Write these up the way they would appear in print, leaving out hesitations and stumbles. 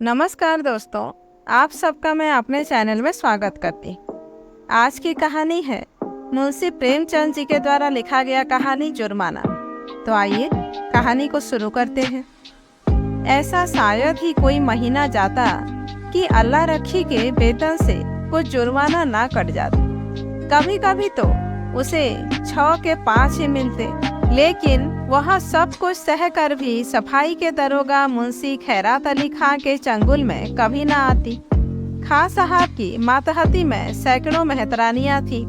नमस्कार दोस्तों, आप सबका मैं अपने चैनल में स्वागत करती। आज की कहानी है मुंशी प्रेमचंद जी के द्वारा लिखा गया कहानी जुर्माना। तो आइए कहानी को शुरू करते हैं। ऐसा शायद ही कोई महीना जाता कि अल्लाह रखी के वेतन से कुछ जुर्माना ना कट जाता। कभी कभी तो उसे 6 के 5 ही मिलते, लेकिन वह सब कुछ सहकर भी सफाई के दरोगा मुंशी खैरात अली खां के चंगुल में कभी ना आती। खां साहब की मातहती में सैकड़ों मेहतरानियां थी,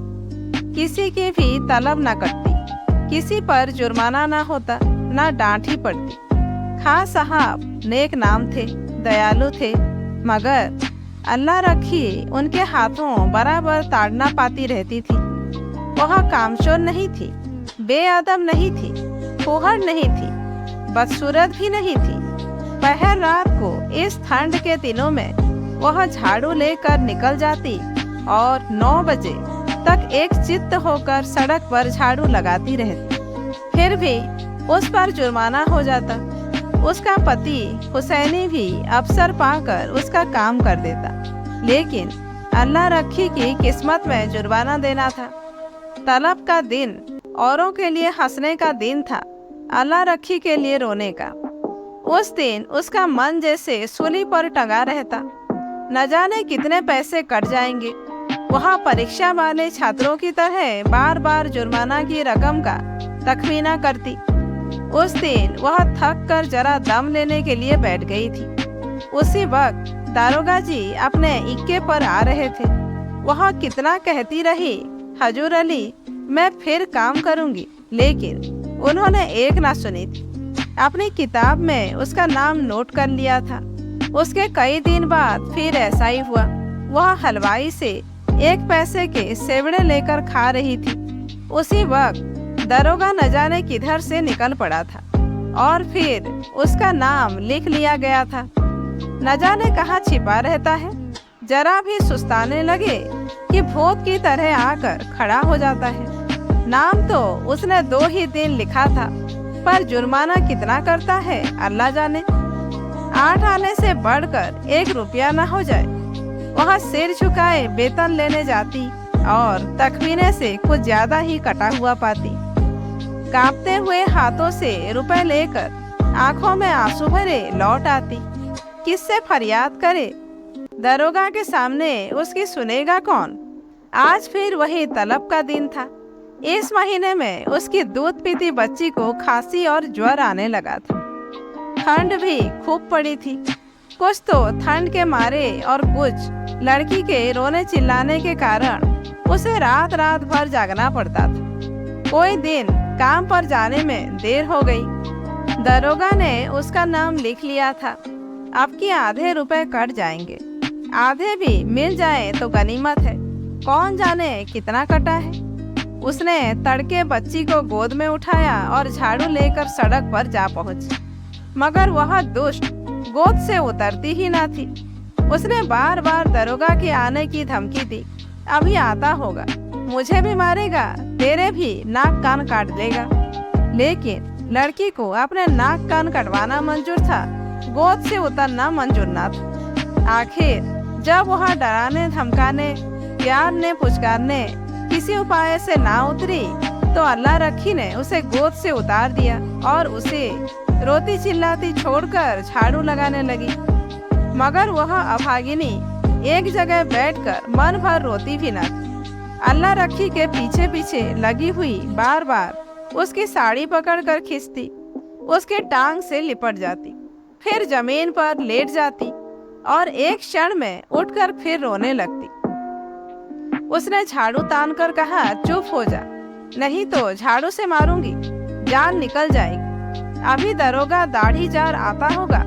किसी की भी तलब न कटती, किसी पर जुर्माना ना होता, ना डांट ही पड़ती। खां साहब नेक नाम थे, दयालु थे, मगर अल्लाह रखी उनके हाथों बराबर ताड़ना पाती रहती थी। वह कामचोर नहीं थी, बेअदब नहीं थी, फुहड़ नहीं थी, बदसूरत भी नहीं थी। पहर रात को इस ठंड के दिनों में वह झाड़ू लेकर निकल जाती और 9 बजे तक एक चित्त होकर सड़क पर झाड़ू लगाती रहती। फिर भी उस पर जुर्माना हो जाता। उसका पति हुसैनी भी अवसर पाकर उसका काम कर देता, लेकिन अल्लाह रखी की किस्मत में जुर्माना देना था। तलब का दिन औरों के लिए हंसने का दिन था, अल्लाह रखी के लिए रोने का। उस दिन उसका मन जैसे सूली पर टंगा रहता। न जाने कितने पैसे कट जाएंगे। वह परीक्षा वाले छात्रों की तरह बार बार जुर्माना की रकम का तखमीना करती। उस दिन वह थक कर जरा दम लेने के लिए बैठ गई थी। उसी वक्त दारोगा जी अपने इक्के पर आ रहे थे। वह कितना कहती रही, हजूर अली, मैं फिर काम करूंगी, लेकिन उन्होंने एक ना सुनी थी। अपनी किताब में उसका नाम नोट कर लिया था। उसके कई दिन बाद फिर ऐसा ही हुआ। वह हलवाई से 1 पैसे के सेवड़े लेकर खा रही थी। उसी वक्त दरोगा न जाने किधर से निकल पड़ा था और फिर उसका नाम लिख लिया गया था। न जाने कहाँ छिपा रहता है। जरा भी सुस्ताने लगे कि भूत की तरह आकर खड़ा हो जाता है। नाम तो उसने 2 ही दिन लिखा था, पर जुर्माना कितना करता है अल्लाह जाने। 8 आने से बढ़कर 1 रुपया न हो जाए। वह सिर झुकाए वेतन लेने जाती और तखमीने से कुछ ज्यादा ही कटा हुआ पाती। कांपते हुए हाथों से रुपए लेकर आंखों में आंसू भरे लौट आती। किससे फरियाद करे? दरोगा के सामने उसकी सुनेगा कौन? आज फिर वही तलब का दिन था। इस महीने में उसकी दूध पीती बच्ची को खांसी और ज्वर आने लगा था। ठंड भी खूब पड़ी थी। कुछ तो ठंड के मारे और कुछ लड़की के रोने चिल्लाने के कारण उसे रात रात भर जागना पड़ता था। कोई दिन काम पर जाने में देर हो गई। दरोगा ने उसका नाम लिख लिया था। अब की आधे रुपए कट जाएंगे, आधे भी मिल जाए तो गनीमत है। कौन जाने कितना कटा है। उसने तड़के बच्ची को गोद में उठाया और झाड़ू लेकर सड़क पर जा पहुंची, मगर वह दुष्ट गोद से उतरती ही ना थी। उसने बार बार दरोगा के आने की धमकी दी। अभी आता होगा, मुझे भी मारेगा, तेरे भी नाक कान काट देगा। लेकिन लड़की को अपने नाक कान कटवाना मंजूर था, गोद से उतरना मंजूर ना था। आखिर जब वह डराने धमकाने, प्यार ने पुचकारने किसी उपाय से ना उतरी, तो अल्लाह रखी ने उसे गोद से उतार दिया और उसे रोती चिल्लाती छोड़कर झाड़ू लगाने लगी। मगर वह अभागिनी एक जगह बैठकर मन भर रोती भी न थी। अल्लाह रखी के पीछे पीछे लगी हुई बार बार उसकी साड़ी पकड़कर खींचती, उसके टांग से लिपट जाती, फिर जमीन पर लेट जाती और एक क्षण में उठकर फिर रोने लगती। उसने झाड़ू तान कर कहा, चुप हो जा, नहीं तो झाड़ू से मारूंगी, जान निकल जाएगी। अभी दरोगा दाढ़ी जार आता होगा।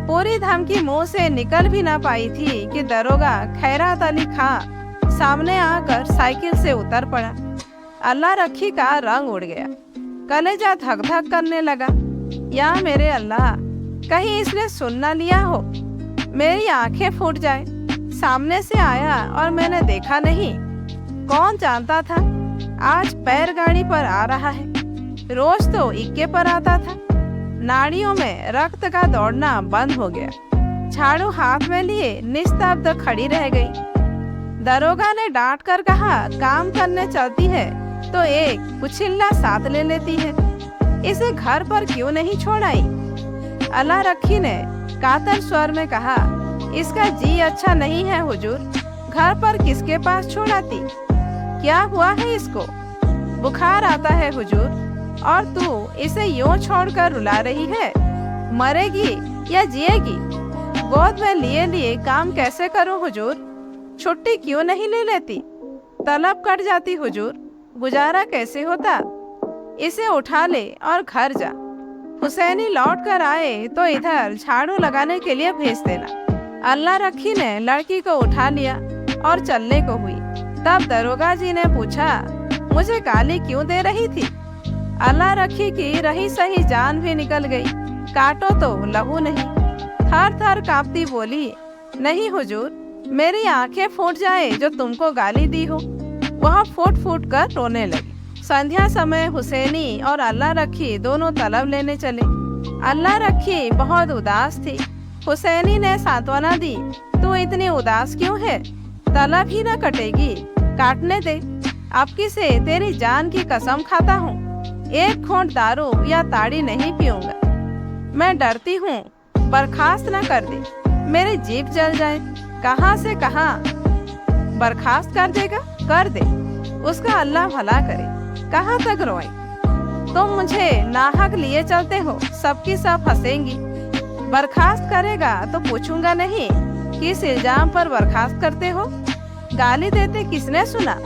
पूरी धमकी मुंह से निकल भी ना पाई थी कि दरोगा खैरात अली खां सामने आकर साइकिल से उतर पड़ा। अल्लाह रखी का रंग उड़ गया। कलेजा धक धक करने लगा। या मेरे अल्लाह, कहीं इसने सुन ना लिया हो, मेरी आंखें फूट जाए। सामने से आया और मैंने देखा नहीं। कौन जानता था आज बैलगाड़ी पर आ रहा है। रोज तो इक्के पर आता था। नाड़ियों में रक्त का दौड़ना बंद हो गया। झाड़ू हाथ में लिए निस्तब्ध खड़ी रह गई। दरोगा ने डांट कर कहा, काम करने चलती है तो एक कुचिल्ला साथ ले लेती है, इसे घर पर क्यों नहीं छोड़ आई? अल्लाह रखी ने कातर स्वर में कहा, इसका जी अच्छा नहीं है हुजूर, घर पर किसके पास छोड़ आती? क्या हुआ है इसको? बुखार आता है हुजूर, और तू इसे यूं छोड़कर रुला रही है? मरेगी या जिएगी? गोद में लिए लिए काम कैसे करूं हुजूर? छुट्टी क्यों नहीं ले लेती? तलब कट जाती हुजूर, गुजारा कैसे होता? इसे उठा ले और घर जा। हुसैनी लौट कर आए तो इधर झाड़ू लगाने के लिए भेज देना। अल्लाह रखी ने लड़की को उठा लिया और चलने को हुई। तब दरोगा जी ने पूछा, मुझे गाली क्यों दे रही थी? अल्लाह रखी की रही सही जान भी निकल गई, काटो तो लहू नहीं। थर थर कांपती बोली, नहीं हुजूर, मेरी आंखें फूट जाए जो तुमको गाली दी हो। वह फूट फूट कर रोने लगी। संध्या समय हुसैनी और अल्लाह रखी दोनों तलब लेने चले। अल्लाह रखी बहुत उदास थी। हुसैनी ने सांत्वना दी, तू इतनी उदास क्यों है? तलब ही न कटेगी, काटने दे। अब किसे तेरी जान की कसम खाता हूँ, एक घूंट दारू या ताड़ी नहीं पीऊंगा। मैं डरती हूँ बर्खास्त न कर दे, मेरी जीभ जल जाए। कहाँ से कहाँ बर्खास्त कर देगा? कर दे, उसका अल्लाह भला करे। कहाँ तक रोए? तुम मुझे नाहक लिए चलते हो, सबकी सब हंसेंगी। बर्खास्त करेगा तो पूछूंगा नहीं किस इल्जाम पर बर्खास्त करते हो? गाली देते किसने सुना?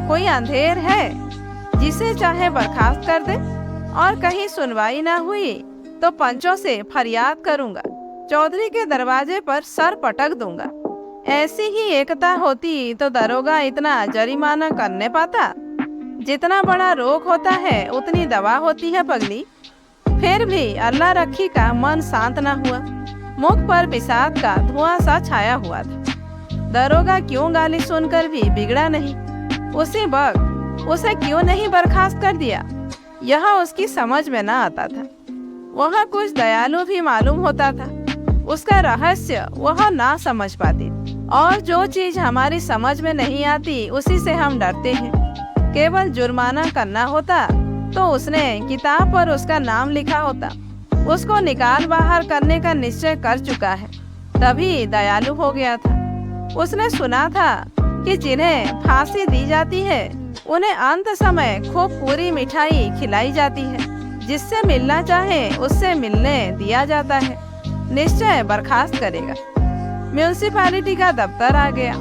कोई अंधेर है जिसे चाहे बर्खास्त कर दे? और कहीं सुनवाई ना हुई तो पंचों से फरियाद करूंगा, चौधरी के दरवाजे पर सर पटक दूंगा। ऐसी ही एकता होती तो दरोगा इतना जरिमाना करने पाता? जितना बड़ा रोग होता है उतनी दवा होती है पगली। फिर भी अल्लाह रखी का मन शांत न हुआ। मुख पर विषाद का धुआं सा छाया हुआ था। दरोगा क्यों गाली सुनकर भी बिगड़ा नहीं? उसी वक्त उसे क्यों नहीं बर्खास्त कर दिया? यह उसकी समझ में न आता था। वह कुछ दयालु भी मालूम होता था, उसका रहस्य वह ना समझ पाती। और जो चीज हमारी समझ में नहीं आती उसी से हम डरते हैं। केवल जुर्माना करना होता तो उसने किताब पर उसका नाम लिखा होता। उसको निकाल बाहर करने का निश्चय कर चुका है, तभी दयालु हो गया था। उसने सुना था कि जिन्हें फांसी दी जाती है उन्हें अंत समय खूब पूरी मिठाई खिलाई जाती है। जिससे मिलना चाहे उससे मिलने दिया जाता है। निश्चय बर्खास्त करेगा। म्यूनिसिपैलिटी का दफ्तर आ गया।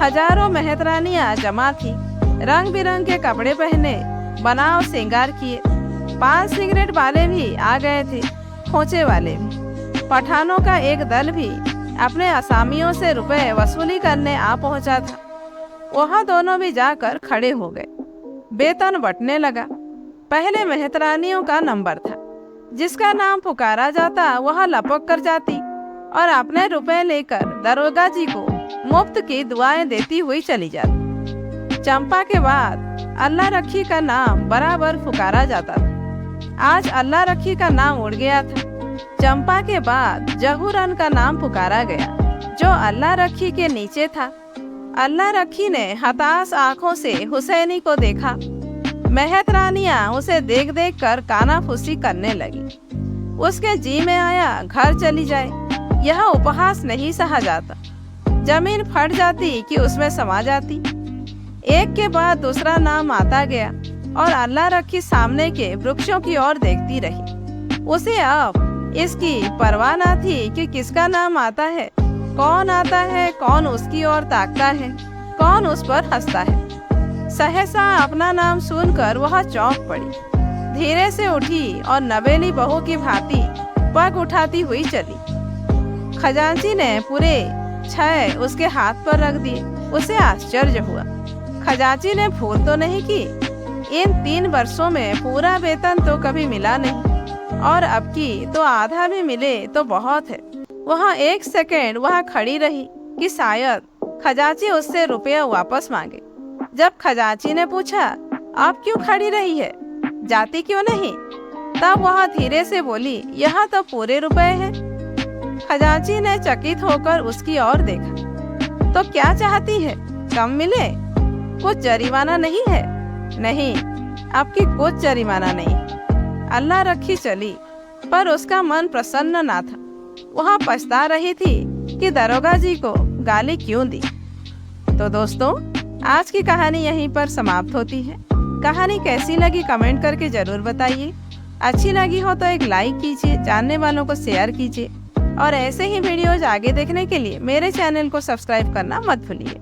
हजारों मेहतरानियां जमा थी, रंग बिरंग के कपड़े पहने, बनाव श्रृंगार किए। 5 सिगरेट वाले भी आ गए थे, खोचे वाले भी। पठानों का एक दल भी अपने असामियों से रुपए वसूली करने आ पहुंचा था। वह दोनों भी जाकर खड़े हो गए। वेतन बंटने लगा। पहले मेहतरानियों का नंबर था। जिसका नाम पुकारा जाता वह लपक कर जाती और अपने रुपए लेकर दरोगा जी को मुफ्त की दुआएं देती हुई चली जाती। चंपा के बाद अल्लाह रखी का नाम बराबर पुकारा जाता था। आज अल्लाह रखी का नाम उड़ गया था। चंपा के बाद जहूरन का नाम पुकारा गया, जो अल्लाह रखी के नीचे था। अल्लाह रखी ने हताश आंखों से हुसैनी को देखा। मेहतरानियां उसे देख देख कर कानाफूसी करने लगी। उसके जी में आया घर चली जाए। यह उपहास नहीं सहा जाता। जमीन फट जाती कि उसमें समा जाती। एक के बाद दूसरा नाम आता गया और अल्लाह रखी सामने के वृक्षों की ओर देखती रही। उसे अब इसकी परवाह न थी कि किसका नाम आता है, कौन आता है, कौन उसकी ओर ताकता है, कौन उस पर हंसता है। सहसा अपना नाम सुनकर वह चौंक पड़ी। धीरे से उठी और नवेली बहू की भांति पग उठाती हुई चली। खजांची ने पूरे 6 उसके हाथ पर रख दिए। उसे आश्चर्य हुआ। खजांची ने भूल तो नहीं की। इन 3 वर्षों में पूरा वेतन तो कभी मिला नहीं, और अब की तो आधा भी मिले तो बहुत है। वह 1 सेकंड वहाँ खड़ी रही कि शायद खजांची उससे रुपया वापस मांगे। जब खजांची ने पूछा, आप क्यों खड़ी रही है, जाती क्यों नहीं? तब वह धीरे से बोली, यहाँ तो पूरे रुपए हैं। खजांची ने चकित होकर उसकी ओर देखा। तो क्या चाहती है, कम मिले? कुछ जरिमाना नहीं है? नहीं, आपकी कुछ जरिमाना नहीं। अल्लाह रखी चली, पर उसका मन प्रसन्न ना था। वह पछता रही थी कि दरोगा जी को गाली क्यों दी। तो दोस्तों, आज की कहानी यहीं पर समाप्त होती है। कहानी कैसी लगी कमेंट करके जरूर बताइए। अच्छी लगी हो तो एक लाइक कीजिए, जानने वालों को शेयर कीजिए और ऐसे ही वीडियोज आगे देखने के लिए मेरे चैनल को सब्सक्राइब करना मत भूलिए।